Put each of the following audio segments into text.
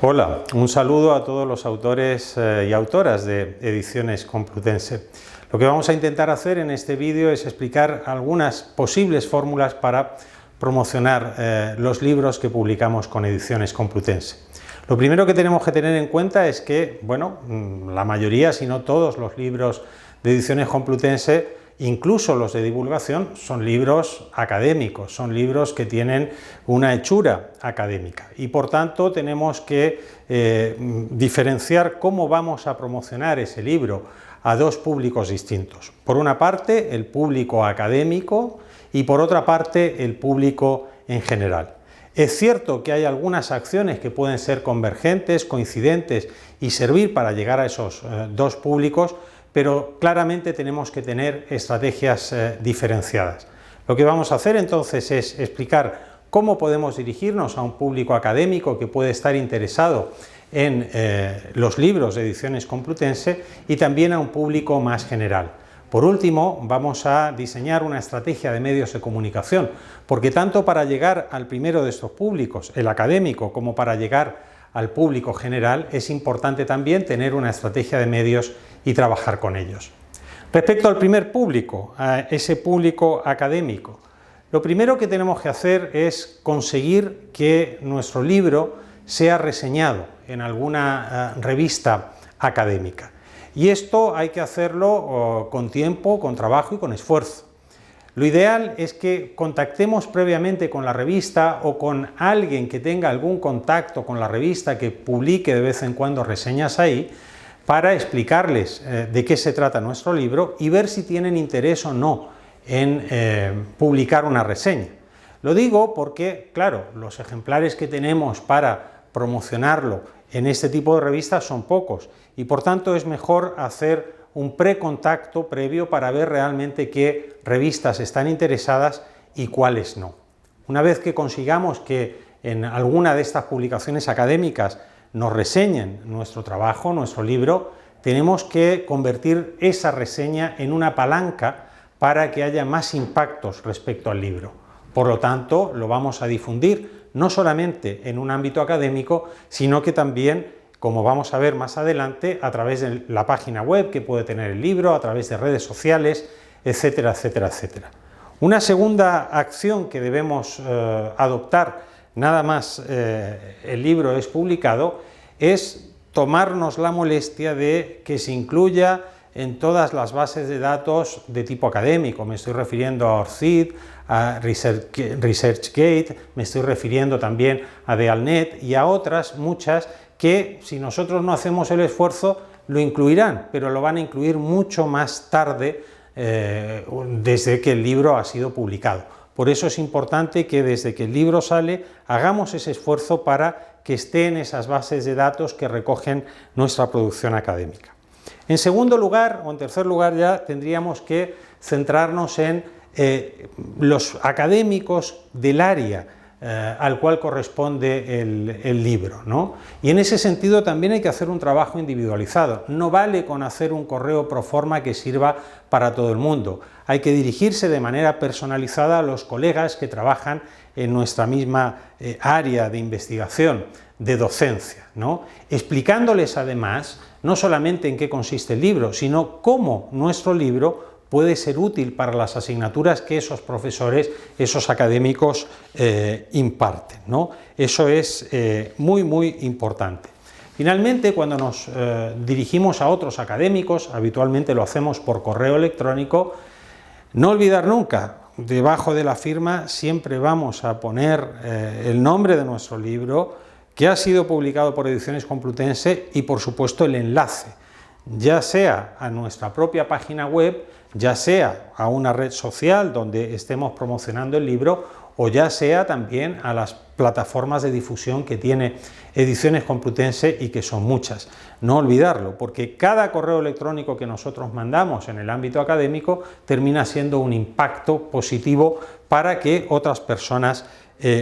Hola, un saludo a todos los autores y autoras de Ediciones Complutense. Lo que vamos a intentar hacer en este vídeo es explicar algunas posibles fórmulas para promocionar los libros que publicamos con Ediciones Complutense. Lo primero que tenemos que tener en cuenta es que, bueno, la mayoría, si no todos los libros de Ediciones Complutense, incluso los de divulgación, son libros académicos, son libros que tienen una hechura académica y por tanto tenemos que diferenciar cómo vamos a promocionar ese libro a dos públicos distintos. Por una parte, el público académico y por otra parte, el público en general. Es cierto que hay algunas acciones que pueden ser convergentes, coincidentes y servir para llegar a esos dos públicos, pero claramente tenemos que tener estrategias diferenciadas. Lo que vamos a hacer entonces es explicar cómo podemos dirigirnos a un público académico que puede estar interesado en los libros de Ediciones Complutense y también a un público más general. Por último, vamos a diseñar una estrategia de medios de comunicación, porque tanto para llegar al primero de estos públicos, el académico, como para llegar al público general, es importante también tener una estrategia de medios y trabajar con ellos. Respecto al primer público, a ese público académico, lo primero que tenemos que hacer es conseguir que nuestro libro sea reseñado en alguna revista académica. Y esto hay que hacerlo con tiempo, con trabajo y con esfuerzo. Lo ideal es que contactemos previamente con la revista o con alguien que tenga algún contacto con la revista que publique de vez en cuando reseñas ahí, para explicarles de qué se trata nuestro libro y ver si tienen interés o no en publicar una reseña. Lo digo porque, claro, los ejemplares que tenemos para promocionarlo en este tipo de revistas son pocos y por tanto es mejor hacer un precontacto previo para ver realmente qué revistas están interesadas y cuáles no. Una vez que consigamos que en alguna de estas publicaciones académicas nos reseñen nuestro trabajo, nuestro libro, tenemos que convertir esa reseña en una palanca para que haya más impactos respecto al libro. Por lo tanto, lo vamos a difundir no solamente en un ámbito académico, sino que también, como vamos a ver más adelante, a través de la página web que puede tener el libro, a través de redes sociales, etcétera, etcétera, etcétera. Una segunda acción que debemos adoptar nada más el libro es publicado, es tomarnos la molestia de que se incluya en todas las bases de datos de tipo académico. Me estoy refiriendo a ORCID, a ResearchGate, me estoy refiriendo también a DealNet y a otras muchas que, si nosotros no hacemos el esfuerzo, lo incluirán, pero lo van a incluir mucho más tarde desde que el libro ha sido publicado. Por eso es importante que desde que el libro sale hagamos ese esfuerzo para que esté en esas bases de datos que recogen nuestra producción académica. En segundo lugar, o en tercer lugar ya, tendríamos que centrarnos en los académicos del área al cual corresponde el libro, ¿no? Y en ese sentido también hay que hacer un trabajo individualizado. No vale con hacer un correo pro forma que sirva para todo el mundo. Hay que dirigirse de manera personalizada a los colegas que trabajan en nuestra misma área de investigación, de docencia, ¿no? Explicándoles además no solamente en qué consiste el libro, sino cómo nuestro libro puede ser útil para las asignaturas que esos profesores, esos académicos imparten, ¿no? Eso es muy, muy importante. Finalmente, cuando nos dirigimos a otros académicos, habitualmente lo hacemos por correo electrónico, no olvidar nunca, debajo de la firma siempre vamos a poner el nombre de nuestro libro, que ha sido publicado por Ediciones Complutense y, por supuesto, el enlace, ya sea a nuestra propia página web, ya sea a una red social donde estemos promocionando el libro o ya sea también a las plataformas de difusión que tiene Ediciones Complutense y que son muchas. No olvidarlo, porque cada correo electrónico que nosotros mandamos en el ámbito académico termina siendo un impacto positivo para que otras personas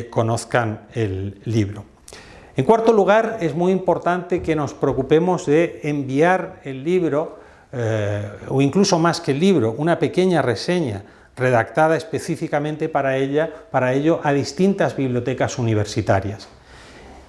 conozcan el libro. En cuarto lugar, es muy importante que nos preocupemos de enviar el libro o incluso más que el libro, una pequeña reseña redactada específicamente para ello a distintas bibliotecas universitarias.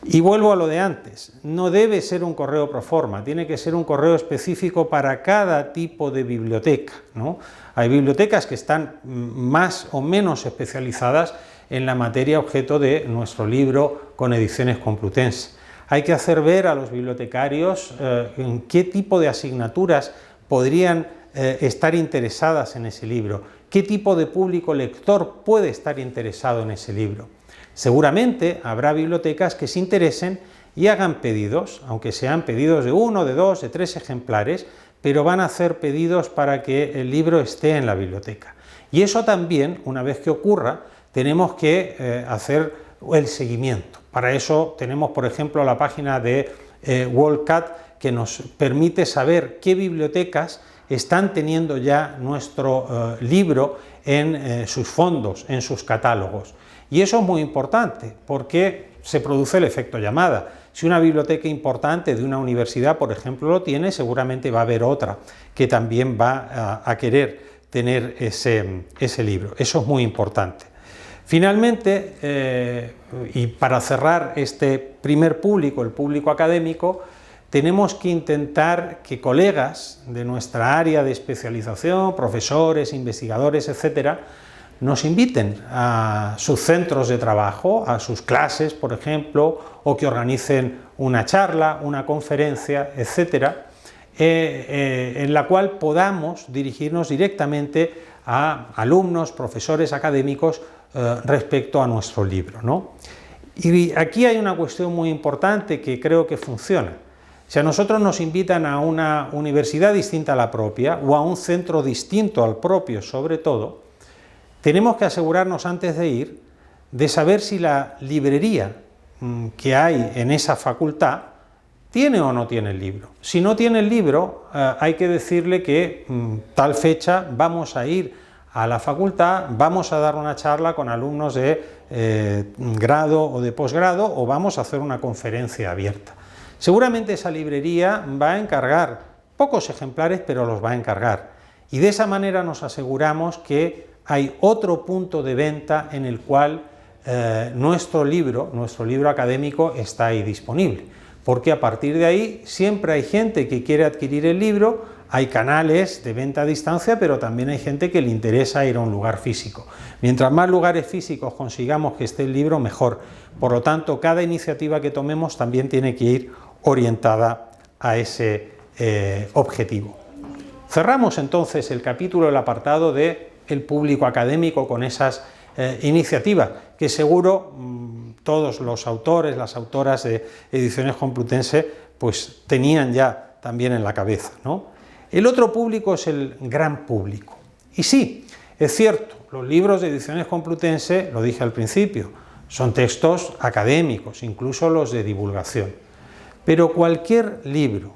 Y vuelvo a lo de antes, no debe ser un correo pro forma, tiene que ser un correo específico para cada tipo de biblioteca, ¿no? Hay bibliotecas que están más o menos especializadas en la materia objeto de nuestro libro con Ediciones Complutense. Hay que hacer ver a los bibliotecarios en qué tipo de asignaturas podrían estar interesadas en ese libro, qué tipo de público lector puede estar interesado en ese libro. Seguramente habrá bibliotecas que se interesen y hagan pedidos, aunque sean pedidos de 1, de 2, de 3 ejemplares, pero van a hacer pedidos para que el libro esté en la biblioteca. Y eso también, una vez que ocurra, tenemos que hacer el seguimiento. Para eso tenemos, por ejemplo, la página de WorldCat, que nos permite saber qué bibliotecas están teniendo ya nuestro libro en sus fondos, en sus catálogos. Y eso es muy importante porque se produce el efecto llamada. Si una biblioteca importante de una universidad, por ejemplo, lo tiene, seguramente va a haber otra que también va a querer tener ese libro. Eso es muy importante. Finalmente, y para cerrar este primer público, el público académico, tenemos que intentar que colegas de nuestra área de especialización, profesores, investigadores, etcétera, nos inviten a sus centros de trabajo, a sus clases, por ejemplo, o que organicen una charla, una conferencia, etcétera, en la cual podamos dirigirnos directamente a alumnos, profesores, académicos respecto a nuestro libro, ¿no? Y aquí hay una cuestión muy importante que creo que funciona. Si a nosotros nos invitan a una universidad distinta a la propia o a un centro distinto al propio, sobre todo, tenemos que asegurarnos antes de ir de saber si la librería que hay en esa facultad tiene o no tiene el libro. Si no tiene el libro, hay que decirle que tal fecha vamos a ir a la facultad, vamos a dar una charla con alumnos de grado o de posgrado o vamos a hacer una conferencia abierta. Seguramente esa librería va a encargar pocos ejemplares, pero los va a encargar. Y de esa manera nos aseguramos que hay otro punto de venta en el cual nuestro libro académico está ahí disponible, porque a partir de ahí siempre hay gente que quiere adquirir el libro, hay canales de venta a distancia, pero también hay gente que le interesa ir a un lugar físico. Mientras más lugares físicos consigamos que esté el libro, mejor. Por lo tanto, cada iniciativa que tomemos también tiene que ir orientada a ese objetivo. Cerramos entonces el capítulo, el apartado de el público académico con esas iniciativas que seguro todos los autores, las autoras de Ediciones Complutense pues tenían ya también en la cabeza, ¿no? El otro público es el gran público. Y sí, es cierto, los libros de Ediciones Complutense, lo dije al principio, son textos académicos, incluso los de divulgación. Pero cualquier libro,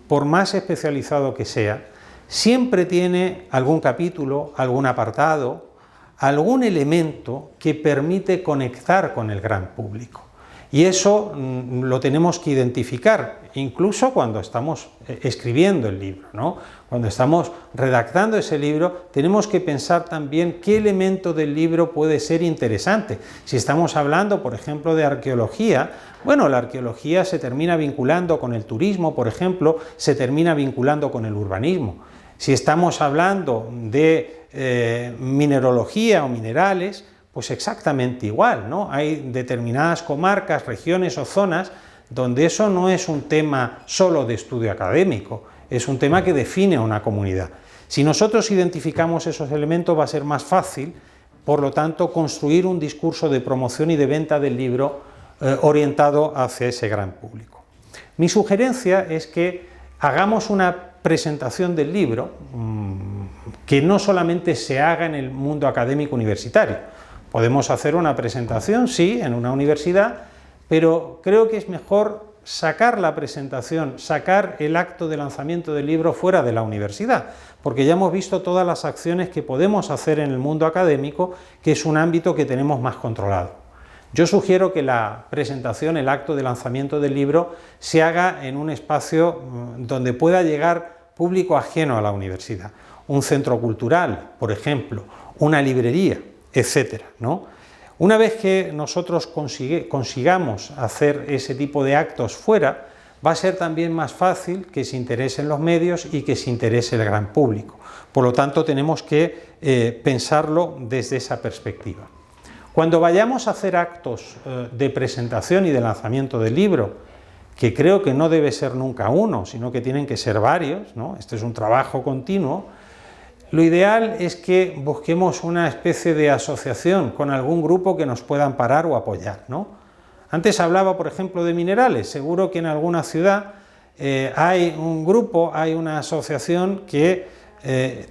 por más especializado que sea, siempre tiene algún capítulo, algún apartado, algún elemento que permite conectar con el gran público. Y eso lo tenemos que identificar, incluso cuando estamos escribiendo el libro, ¿no? Cuando estamos redactando ese libro, tenemos que pensar también qué elemento del libro puede ser interesante. Si estamos hablando, por ejemplo, de arqueología, bueno, la arqueología se termina vinculando con el turismo, por ejemplo, se termina vinculando con el urbanismo. Si estamos hablando de mineralogía o minerales, pues exactamente igual, ¿no? Hay determinadas comarcas, regiones o zonas donde eso no es un tema solo de estudio académico, es un tema que define a una comunidad. Si nosotros identificamos esos elementos va a ser más fácil, por lo tanto, construir un discurso de promoción y de venta del libro orientado hacia ese gran público. Mi sugerencia es que hagamos una presentación del libro que no solamente se haga en el mundo académico universitario. Podemos hacer una presentación, sí, en una universidad, pero creo que es mejor sacar la presentación, sacar el acto de lanzamiento del libro fuera de la universidad, porque ya hemos visto todas las acciones que podemos hacer en el mundo académico, que es un ámbito que tenemos más controlado. Yo sugiero que la presentación, el acto de lanzamiento del libro, se haga en un espacio donde pueda llegar público ajeno a la universidad, un centro cultural, por ejemplo, una librería, etcétera, ¿no? Una vez que nosotros consigamos hacer ese tipo de actos fuera, va a ser también más fácil que se interesen los medios y que se interese el gran público. Por lo tanto, tenemos que pensarlo desde esa perspectiva. Cuando vayamos a hacer actos de presentación y de lanzamiento del libro, que creo que no debe ser nunca uno, sino que tienen que ser varios, ¿no? Este es un trabajo continuo, lo ideal es que busquemos una especie de asociación con algún grupo que nos pueda amparar o apoyar, ¿no? Antes hablaba, por ejemplo, de minerales. Seguro que en alguna ciudad hay un grupo, hay una asociación que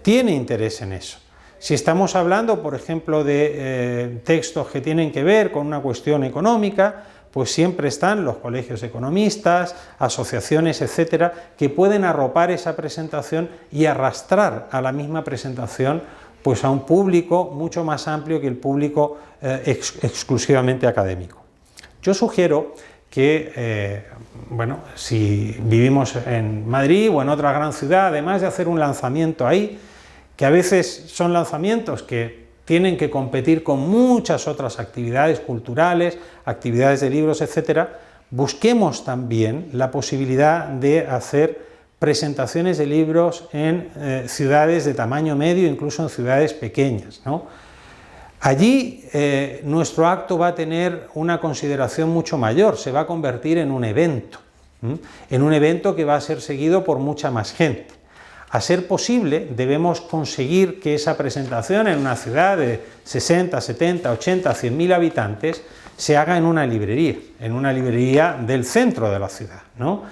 tiene interés en eso. Si estamos hablando, por ejemplo, de textos que tienen que ver con una cuestión económica, pues siempre están los colegios economistas, asociaciones, etcétera, que pueden arropar esa presentación y arrastrar a la misma presentación pues a un público mucho más amplio que el público exclusivamente académico. Yo sugiero que, bueno, si vivimos en Madrid o en otra gran ciudad, además de hacer un lanzamiento ahí, que a veces son lanzamientos que tienen que competir con muchas otras actividades culturales, actividades de libros, etcétera, busquemos también la posibilidad de hacer presentaciones de libros en ciudades de tamaño medio, incluso en ciudades pequeñas, ¿no? Allí nuestro acto va a tener una consideración mucho mayor, se va a convertir en un evento que va a ser seguido por mucha más gente. A ser posible, debemos conseguir que esa presentación en una ciudad de 60, 70, 80, 100.000 habitantes se haga en una librería del centro de la ciudad, ¿no?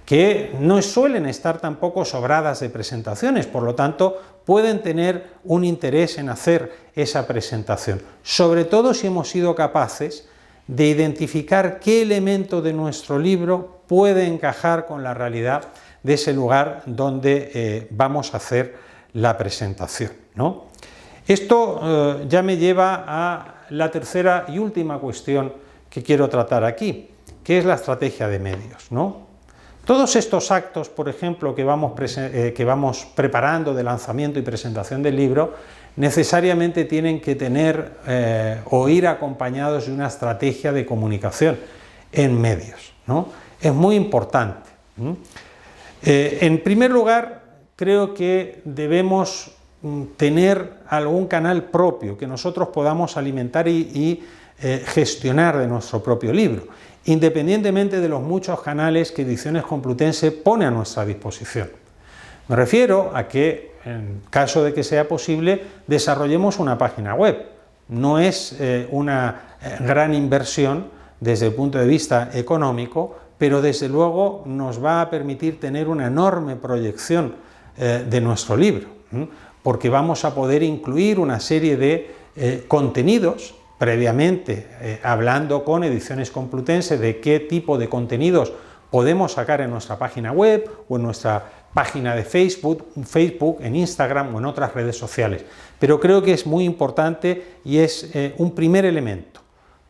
Que no suelen estar tampoco sobradas de presentaciones, por lo tanto pueden tener un interés en hacer esa presentación, sobre todo si hemos sido capaces de identificar qué elemento de nuestro libro puede encajar con la realidad de ese lugar donde vamos a hacer la presentación, ¿no? Esto ya me lleva a la tercera y última cuestión que quiero tratar aquí, que es la estrategia de medios, ¿no? Todos estos actos, por ejemplo, que vamos preparando de lanzamiento y presentación del libro, necesariamente tienen que tener o ir acompañados de una estrategia de comunicación en medios, ¿no? Es muy importante. En primer lugar, creo que debemos tener algún canal propio que nosotros podamos alimentar y gestionar de nuestro propio libro, independientemente de los muchos canales que Ediciones Complutense pone a nuestra disposición. Me refiero a que, en caso de que sea posible, desarrollemos una página web. No es una gran inversión desde el punto de vista económico, pero desde luego nos va a permitir tener una enorme proyección de nuestro libro, porque vamos a poder incluir una serie de contenidos, previamente hablando con Ediciones Complutense de qué tipo de contenidos podemos sacar en nuestra página web o en nuestra página de Facebook, en Instagram o en otras redes sociales. Pero creo que es muy importante y es un primer elemento.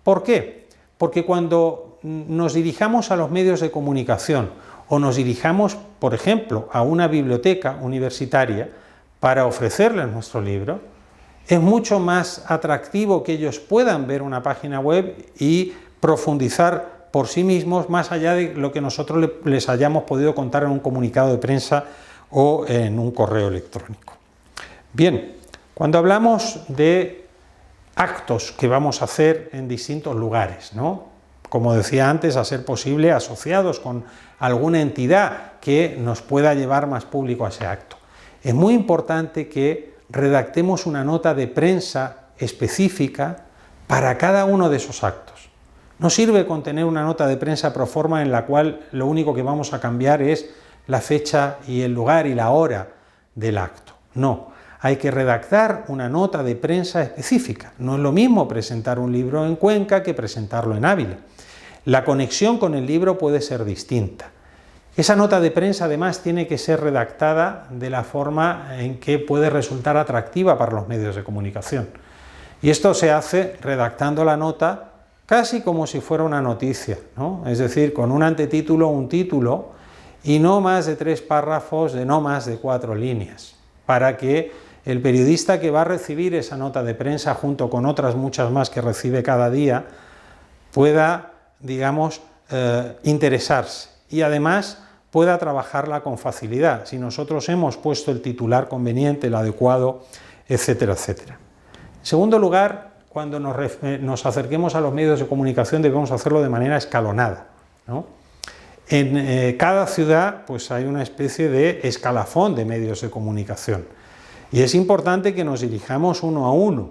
¿Por qué? Porque cuando nos dirijamos a los medios de comunicación o nos dirijamos, por ejemplo, a una biblioteca universitaria para ofrecerles nuestro libro, es mucho más atractivo que ellos puedan ver una página web y profundizar por sí mismos más allá de lo que nosotros les hayamos podido contar en un comunicado de prensa o en un correo electrónico. Bien, cuando hablamos de actos que vamos a hacer en distintos lugares, ¿no? Como decía antes, a ser posible asociados con alguna entidad que nos pueda llevar más público a ese acto. Es muy importante que redactemos una nota de prensa específica para cada uno de esos actos. No sirve con tener una nota de prensa pro forma en la cual lo único que vamos a cambiar es la fecha y el lugar y la hora del acto. No, hay que redactar una nota de prensa específica. No es lo mismo presentar un libro en Cuenca que presentarlo en Ávila. La conexión con el libro puede ser distinta. Esa nota de prensa además tiene que ser redactada de la forma en que puede resultar atractiva para los medios de comunicación. Y esto se hace redactando la nota casi como si fuera una noticia, ¿no? Es decir, con un antetítulo, un título y no más de 3 párrafos de no más de 4 líneas, para que el periodista que va a recibir esa nota de prensa junto con otras muchas más que recibe cada día pueda, digamos, interesarse y además pueda trabajarla con facilidad, si nosotros hemos puesto el titular conveniente, el adecuado, etcétera, etcétera. En segundo lugar, cuando nos acerquemos a los medios de comunicación debemos hacerlo de manera escalonada, ¿no? En cada ciudad pues hay una especie de escalafón de medios de comunicación y es importante que nos dirijamos uno a uno,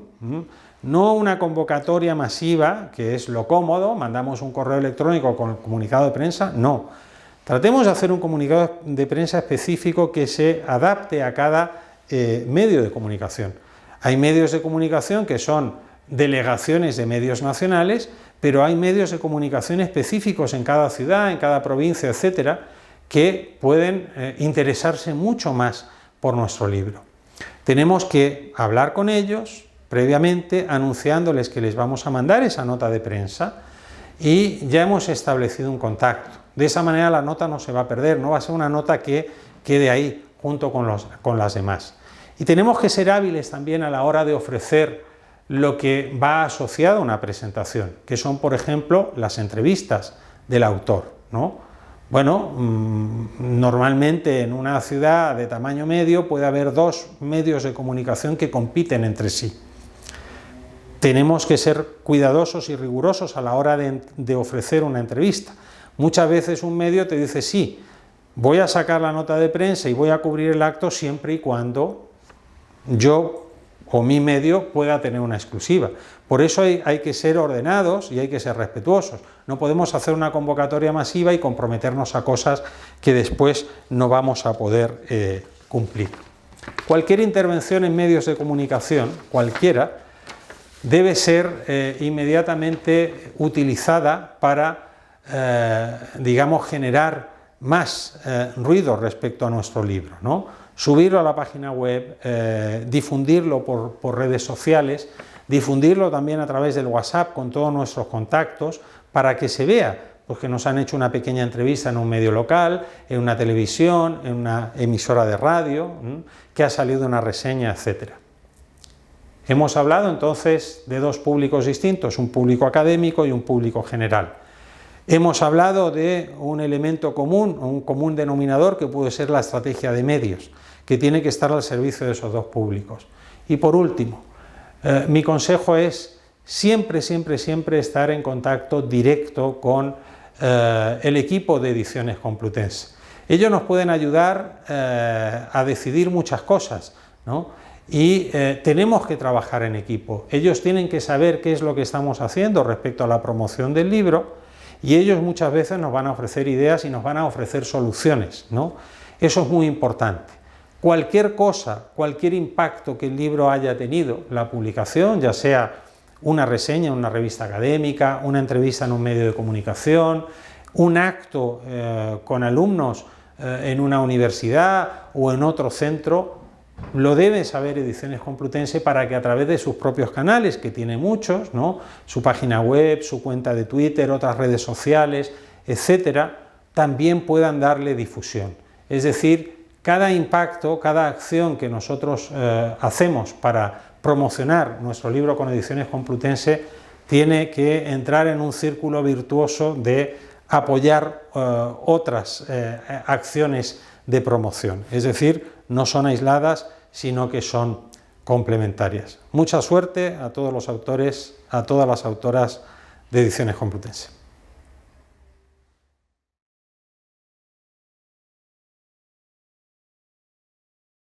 no una convocatoria masiva, que es lo cómodo, mandamos un correo electrónico con el comunicado de prensa, no. Tratemos de hacer un comunicado de prensa específico que se adapte a cada medio de comunicación. Hay medios de comunicación que son delegaciones de medios nacionales, pero hay medios de comunicación específicos en cada ciudad, en cada provincia, etcétera, que pueden interesarse mucho más por nuestro libro. Tenemos que hablar con ellos previamente, anunciándoles que les vamos a mandar esa nota de prensa y ya hemos establecido un contacto. De esa manera la nota no se va a perder, no va a ser una nota que quede ahí junto con las demás. Y tenemos que ser hábiles también a la hora de ofrecer lo que va asociado a una presentación, que son, por ejemplo, las entrevistas del autor, ¿no? Bueno, normalmente en una ciudad de tamaño medio puede haber dos medios de comunicación que compiten entre sí. Tenemos que ser cuidadosos y rigurosos a la hora de ofrecer una entrevista. Muchas veces un medio te dice, sí, voy a sacar la nota de prensa y voy a cubrir el acto siempre y cuando yo o mi medio pueda tener una exclusiva. Por eso hay que ser ordenados y hay que ser respetuosos. No podemos hacer una convocatoria masiva y comprometernos a cosas que después no vamos a poder cumplir. Cualquier intervención en medios de comunicación, cualquiera, debe ser inmediatamente utilizada para, digamos, generar más ruido respecto a nuestro libro, ¿no? Subirlo a la página web, difundirlo por redes sociales, difundirlo también a través del WhatsApp con todos nuestros contactos para que se vea pues, que nos han hecho una pequeña entrevista en un medio local, en una televisión, en una emisora de radio, que ha salido una reseña, etc. Hemos hablado entonces de dos públicos distintos, un público académico y un público general. Hemos hablado de un elemento común, un común denominador que puede ser la estrategia de medios, que tiene que estar al servicio de esos dos públicos. Y por último, mi consejo es siempre estar en contacto directo con el equipo de Ediciones Complutense. Ellos nos pueden ayudar a decidir muchas cosas, ¿no? Y tenemos que trabajar en equipo. Ellos tienen que saber qué es lo que estamos haciendo respecto a la promoción del libro, y ellos muchas veces nos van a ofrecer ideas y nos van a ofrecer soluciones, ¿no? Eso es muy importante. Cualquier cosa, cualquier impacto que el libro haya tenido, la publicación, ya sea una reseña en una revista académica, una entrevista en un medio de comunicación, un acto con alumnos en una universidad o en otro centro, lo debe saber Ediciones Complutense para que a través de sus propios canales, que tiene muchos, ¿no? Su página web, su cuenta de Twitter, otras redes sociales, etcétera, también puedan darle difusión. Es decir, cada impacto, cada acción que nosotros hacemos para promocionar nuestro libro con Ediciones Complutense tiene que entrar en un círculo virtuoso de apoyar otras acciones de promoción. Es decir, no son aisladas, sino que son complementarias. Mucha suerte a todos los autores, a todas las autoras de Ediciones Complutense.